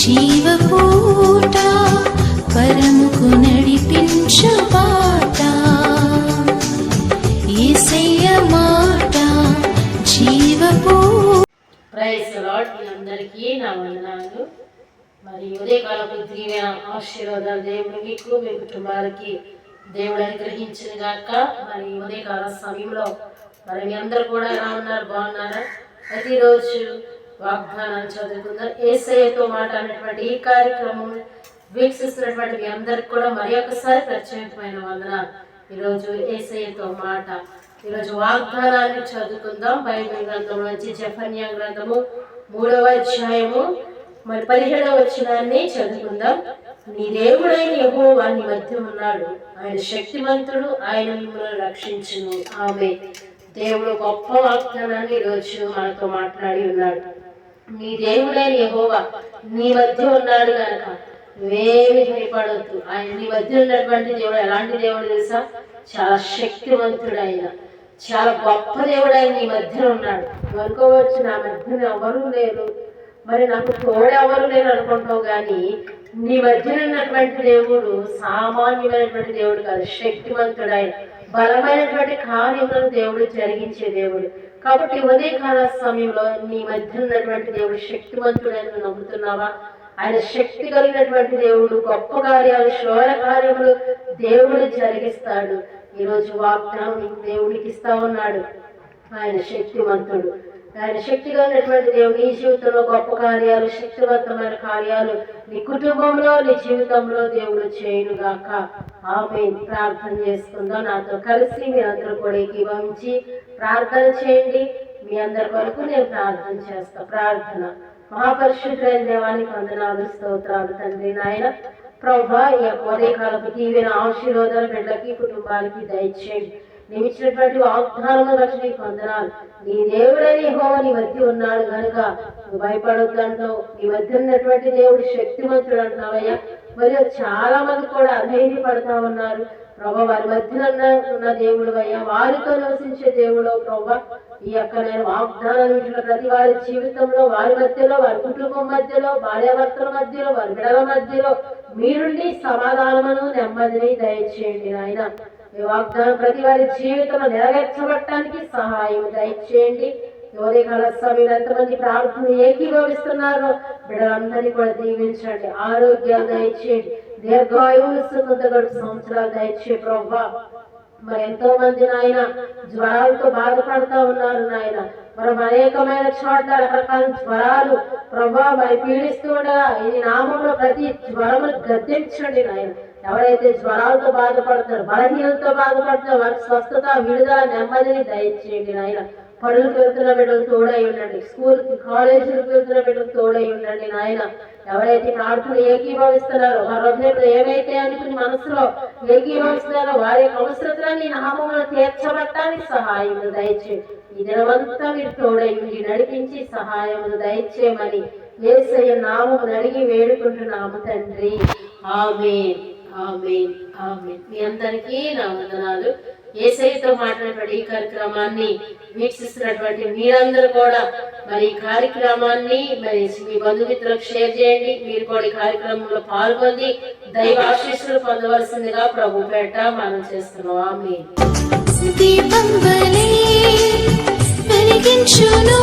జీవపూట పరముకు నడిపించు బాట యేసయ్య మాట జీవపూట. Praise the lord. మీ అందరికీ నా వందనాలు. మరి ఉదయకాలపు దీవెన ఆశీర్వాదాలు దేవుడు మీకు మీ కుటుంబాలకి దేవుడు అనుగ్రహించిన గాక. మరి ఉదయకాల సమయంలో మరి మీ అందరూ కూడా ఎలా ఉన్నారు, బాగున్నారా? ప్రతిరోజు వాగ్దానాలు చదువుకుందాం. యేసయ్యతో మాట అనేటువంటి ఈ కార్యక్రమం వీక్షిస్తున్నటువంటి మీ అందరికి కూడా మరి ఒకసారి ప్రత్యేకమైన వందనాలు. ఈరోజు యేసయ్యతో మాట, ఈరోజు వాగ్దానాన్ని చదువుకుందాం. బైబిల్ గ్రంథం నుంచి జెఫన్యా గ్రంథము 3వ అధ్యాయము మరి 17వ వచనాన్ని చదువుకుందాం. నీ దేవుడైన యెహోవా నీ మధ్య ఉన్నాడు, ఆయన శక్తిమంతుడు, ఆయన మిమ్మల్ని రక్షించును. ఆమె దేవుడు గొప్ప వాగ్దానాన్ని ఈరోజు మనతో మాట్లాడి ఉన్నాడు. నీ దేవుడైన యెహోవా నీ మధ్య ఉన్నాడు కనుక నువ్వేమి భయపడవద్దు. ఆయన నీ మధ్య ఉన్నటువంటి దేవుడు ఎలాంటి దేవుడు తెలుసా? చాలా శక్తివంతుడు, ఆయన చాలా గొప్ప దేవుడు. ఆయన నీ మధ్య ఉన్నాడు. నువ్వు అనుకోవచ్చు, నా మధ్యన ఎవరు లేరు, మరి నాకు తోడెవరు లేరు అనుకుంటావు, కానీ నీ మధ్యన ఉన్నటువంటి దేవుడు సామాన్యమైనటువంటి దేవుడు కాదు, శక్తివంతుడు. ఆయన బలమైనటువంటి కార్యములను దేవుడు జరిగించే దేవుడు. కాబట్టి ఉదయకాల సమయంలో నీ మధ్య ఉన్నటువంటి దేవుడు శక్తివంతుడని నమ్ముతున్నావా? ఆయన శక్తి కలిగినటువంటి దేవుడు, గొప్ప కార్యాలు, శోర కార్యములు దేవుడు జరిగిస్తాడు. ఈరోజు వాగ్దానం దేవుడికి ఇస్తా ఉన్నాడు. ఆయన శక్తివంతుడు, ఆయన శక్తి కలిగినటువంటి దేవుడు నీ జీవితంలో గొప్ప కార్యాలు, శక్తివంతమైన కార్యాలు నీ కుటుంబంలో, నీ జీవితంలో దేవుడు చేయునుగాక. ఆమేన్. ప్రార్థన చేసుకుందాం. నాతో కలిసి మీ అందరూ కూడా ఏకీభవించి ప్రార్థన చేయండి. మీ అందరి వరకు నేను ప్రార్థన చేస్తా. ప్రార్థన. మహాపరిశుద్ధులైన దేవానికి వందనాలు, స్తోత్రాలు తండ్రి. నాయన ప్రభువా, ఈ ఉదయకాలపు దీవెన ఆశీర్వాదాలు బిడ్డలకి, కుటుంబాలకి దయచేయండి. నీవు ఇచ్చినటువంటి వాగ్దానం బట్టి నీకు వందనాలు. నీ దేవుడని యెహోవా నీ మధ్య ఉన్నాడు కనుక నువ్వు భయపడొద్దంటావు. నీ మధ్య ఉన్నటువంటి దేవుడు శక్తివంతుడు అంటున్నావయ్యా. మరియు చాలా మంది కూడా అధైర్యపడతా ఉన్నారు ప్రభా. వారి మధ్యన ఉన్న దేవుడు అయ్యా, వారితో నివసించే దేవుడు ప్రభా. ఈ యొక్క నేను వాగ్దానం ఇచ్చిన ప్రతి వారి జీవితంలో, వారి మధ్యలో, వారి కుటుంబం మధ్యలో, భార్యాభర్తల మధ్యలో, వారి బిడ్డల మధ్యలో మీరుండి సమాధానమును, నెమ్మదిని దయచేయండి నాయన. ఈ వాగ్దానం ప్రతి వారి జీవితంలో నెరవేర్చబడటానికి సహాయం దయచేయండి. ఉదయకాల సమయంలో ఎంతమంది ప్రార్థన ఏకీభవిస్తున్నారో బిడ్డలందరినీ కూడా దీవించండి. ఆరోగ్యాలు దయచేయండి, దీర్ఘాయువులు, గడుపు సంవత్సరాలు దయచే ప్రభా. మరి ఎంతో మంది నాయన జ్వరాలతో బాధపడుతూ ఉన్నారు నాయన. మనం అనేకమైన చోట్ల రకరకాల జ్వరాలు ప్రభా మరి పీడిస్తూ ఉండగా ఈ నామంలో ప్రతి జ్వరము గద్దించండి నాయన. ఎవరైతే జ్వరాలతో బాధపడుతారో, బలహీనతతో బాధపడుతారో వారికి స్వస్థత, విడుదల, నెమ్మదిని దయచేయండి నాయన. పనులకు వెళ్తున్న బిడ్డలు తోడై ఉండండి, స్కూల్కి, కాలేజీలకు వెళ్తున్న బిడ్డలు తోడై ఉండండి నాయన. ఎవరైతే ప్రార్థన ఏకీభవిస్తున్నారో, వారి హృదయంలో ఏవైతే అనుకుని మనసులో ఏకీభవిస్తున్నారో వారి యొక్క అవసరతలన్నీ నామములో తీర్చబడటానికి సహాయమును దయచేయండి. ఈ దినమంతా మీరు తోడై ఉండి నడిపించి సహాయమును దయచేయమని యేసయ్య నామమును అడిగి వేడుకుంటున్నాము తండ్రి. ఆమేన్, ఆమేన్, ఆమేన్. మీ అందరికీ నా వందనాలు. యేసయ్యతో మాట్లాడేటువంటి ఈ కార్యక్రమాన్ని వీక్షిస్తున్నటువంటి మీరందరూ కూడా మరి ఈ కార్యక్రమాన్ని మరి మీ బంధుమిత్రులకు షేర్ చేయండి. మీరు కూడా ఈ కార్యక్రమంలో పాల్గొని దైవ ఆశీస్సులు పొందవలసిందిగా ప్రభు పేట మనం చేస్తున్నాం. ఆమేన్. దీపం వలె వెలిగించును